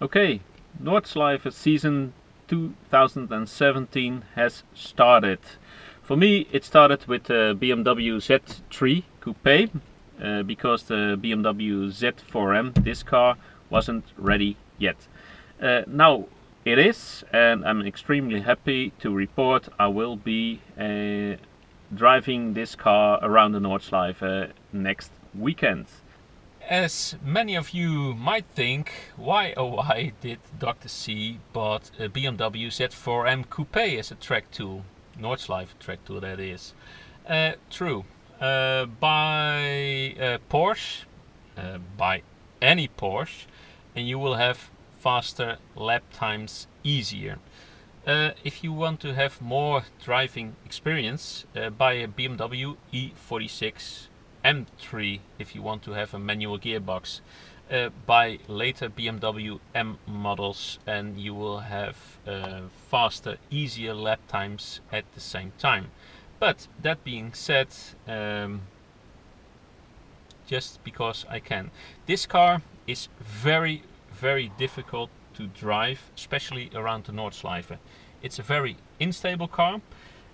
Okay, Nordschleife season 2017 has started. For me, it started with the BMW Z3 Coupé because the BMW Z4M, this car, wasn't ready yet. Now it is, and I'm extremely happy to report I will be driving this car around the Nordschleife next weekend. As many of you might think, why oh why did Dr.C bought a BMW Z4M Coupé as a track tool? Nordschleife track tool, that is. True. Buy a Porsche, buy any Porsche, and you will have faster lap times, easier. If you want to have more driving experience, buy a BMW E46 M3 if you want to have a manual gearbox. Buy later BMW M models and you will have faster, easier lap times at the same time. But that being said, just because I can. This car is very, very difficult to drive, especially around the Nordschleife. It's a very unstable car,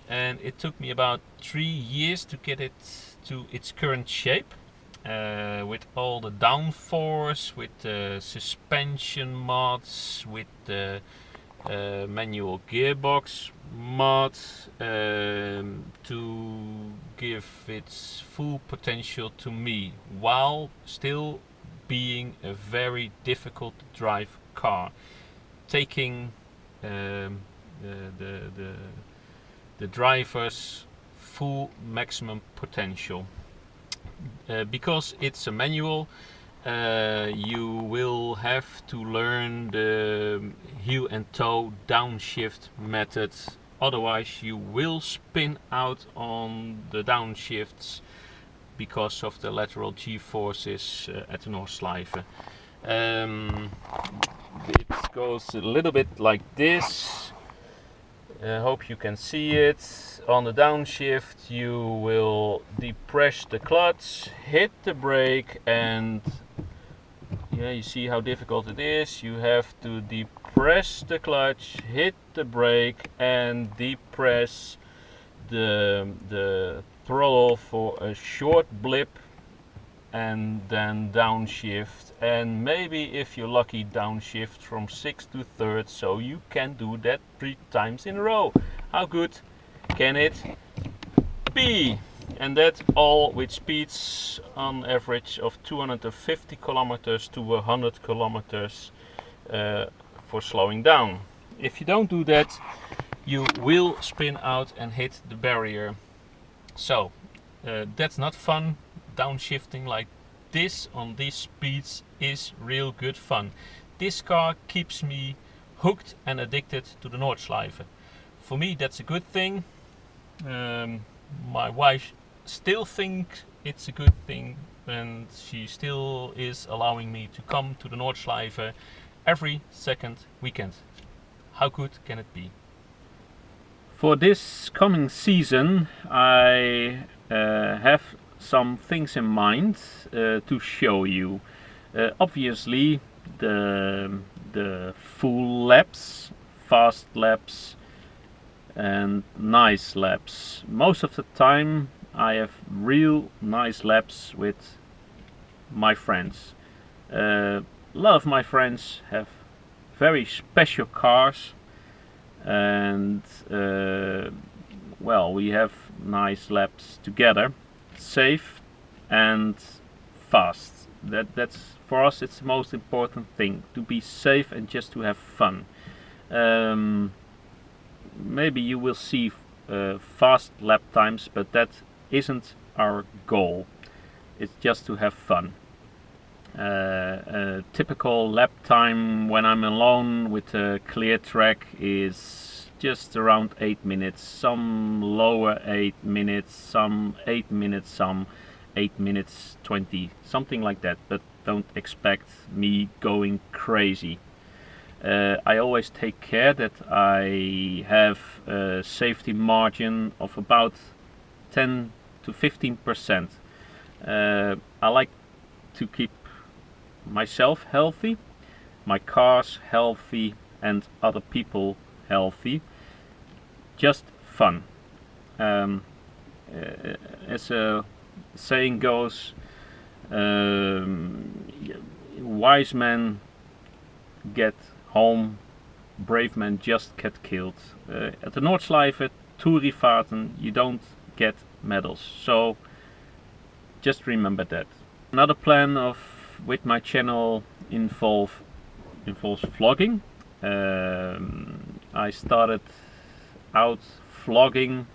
and it took me about 3 years to get it to its current shape, with all the downforce, with the suspension mods, with the manual gearbox mod, to give its full potential to me, while still being a very difficult to drive car, taking the driver's full maximum potential. Because it's a manual, you will have to learn the heel and toe downshift method, otherwise you will spin out on the downshifts because of the lateral G-forces at the Nordschleife. It goes a little bit like this. Hope you can see it. On the downshift you will depress the clutch, hit the brake, and yeah, you see how difficult it is. You have to depress the clutch, hit the brake, and depress the throttle for a short blip, and then downshift, and maybe if you're lucky downshift from 6 to 3rd, so you can do that 3 times in a row. How good can it be? And that all with speeds on average of 250 kilometers to 100 kilometers for slowing down. If you don't do that, you will spin out and hit the barrier. So that's not fun. Downshifting like this on these speeds is real good fun. This car keeps me hooked and addicted to the Nordschleife. For me, that's a good thing. My wife still thinks it's a good thing, and she still is allowing me to come to the Nordschleife every second weekend. How good can it be? For this coming season, I have some things in mind to show you. Obviously the full laps, fast laps, and nice laps. Most of the time I have real nice laps with my friends. A lot of my friends have very special cars, and well, we have nice laps together, safe and fast. That's for us, it's the most important thing, to be safe and just to have fun. Maybe you will see fast lap times, but that isn't our goal. It's just to have fun. A typical lap time when I'm alone with a clear track is just around 8 minutes. Some lower 8 minutes, some 8 minutes, some 8 minutes 20, something like that. But don't expect me going crazy. I always take care that I have a safety margin of about 10 to 15%. I like to keep myself healthy, my cars healthy and other people healthy. Just fun. As a saying goes, wise men get home, brave men just get killed. At the Nordschleife, Tourifahrten, you don't get medals. So just remember that. Another plan with my channel involves vlogging. I started out vlogging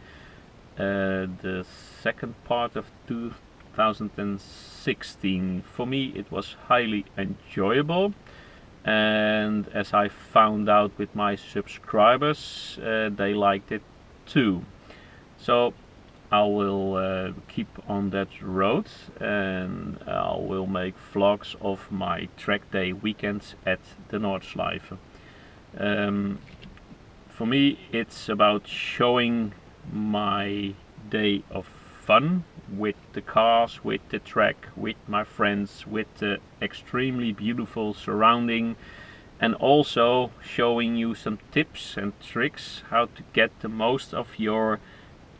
the second part of 2016. For me it was highly enjoyable, and as I found out with my subscribers, they liked it too. So I will keep on that road, and I will make vlogs of my track day weekends at the Nordschleife. For me it's about showing my day of fun with the cars, with the track, with my friends, with the extremely beautiful surrounding, and also showing you some tips and tricks how to get the most of your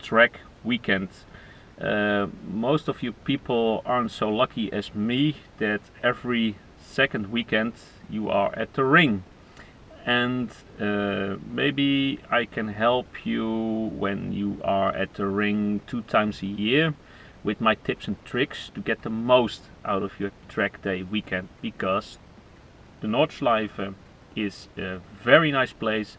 track weekend. Most of you people aren't so lucky as me that every second weekend you are at the ring, and maybe I can help you when you are at the ring 2 times a year with my tips and tricks to get the most out of your track day weekend, because the Nordschleife is a very nice place,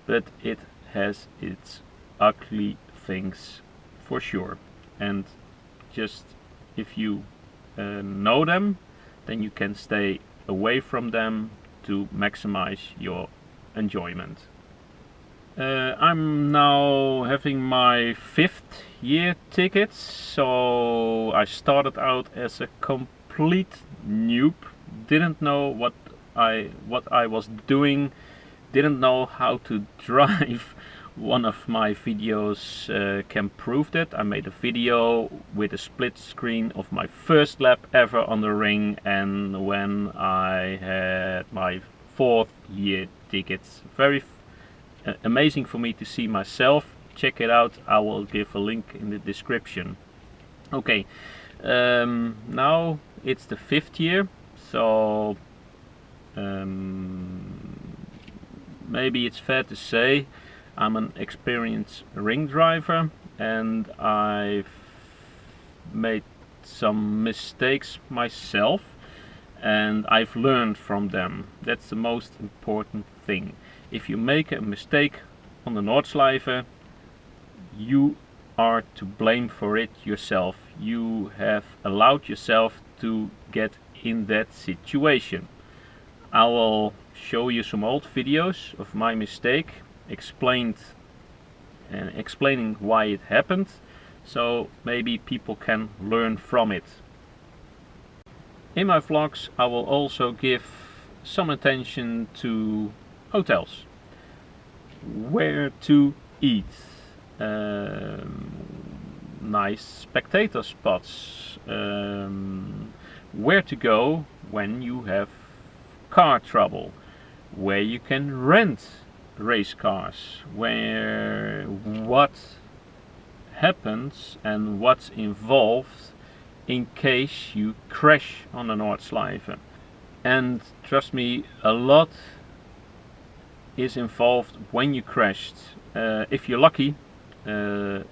but it has its ugly things for sure. And just if you know them, then you can stay away from them to maximize your enjoyment. I'm now having my 5th year ticket, so I started out as a complete noob. Didn't know what I was doing, didn't know how to drive. One of my videos can prove that. I made a video with a split screen of my first lap ever on the ring, and when I had my 4th year tickets. Very amazing for me to see myself. Check it out, I will give a link in the description. Okay, now it's the 5th year, so maybe it's fair to say I'm an experienced ring driver, and I've made some mistakes myself, and I've learned from them. That's the most important thing. If you make a mistake on the Nordschleife, you are to blame for it yourself. You have allowed yourself to get in that situation. I will show you some old videos of my mistake, explaining why it happened, so maybe people can learn from it. In my vlogs I will also give some attention to hotels, where to eat, nice spectator spots, where to go when you have car trouble, where you can rent race cars, what happens and what's involved in case you crash on the Nordschleife. And trust me, a lot is involved when you crashed. If you're lucky, a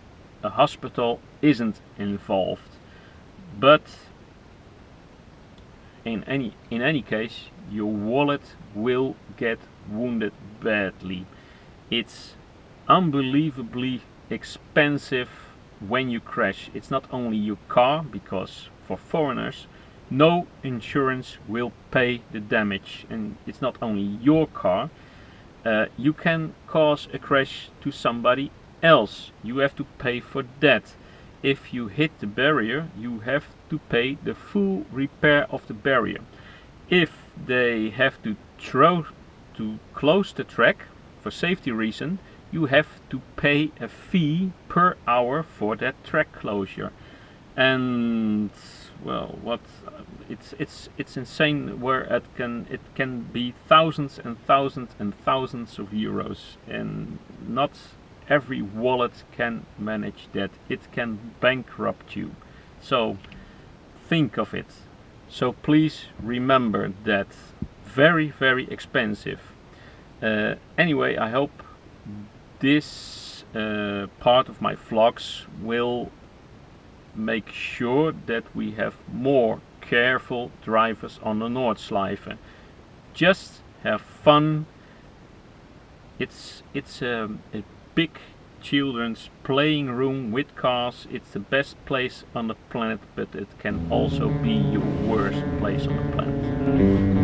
hospital isn't involved, but in any case your wallet will get wounded badly. It's unbelievably expensive when you crash. It's not only your car, because for foreigners no insurance will pay the damage, and it's not only your car. You can cause a crash to somebody else. You have to pay for that. If you hit the barrier, you have to pay the full repair of the barrier. If they have to close the track for safety reason, you have to pay a fee per hour for that track closure. And well, what it's insane where it can be thousands and thousands and thousands of euros, and not every wallet can manage that. It can bankrupt you. So think of it. So please remember that. Very, very expensive. Anyway, I hope this part of my vlogs will make sure that we have more careful drivers on the Nordschleife. Just have fun. It's a big children's playing room with cars. It's the best place on the planet, but it can also be your worst place on the planet.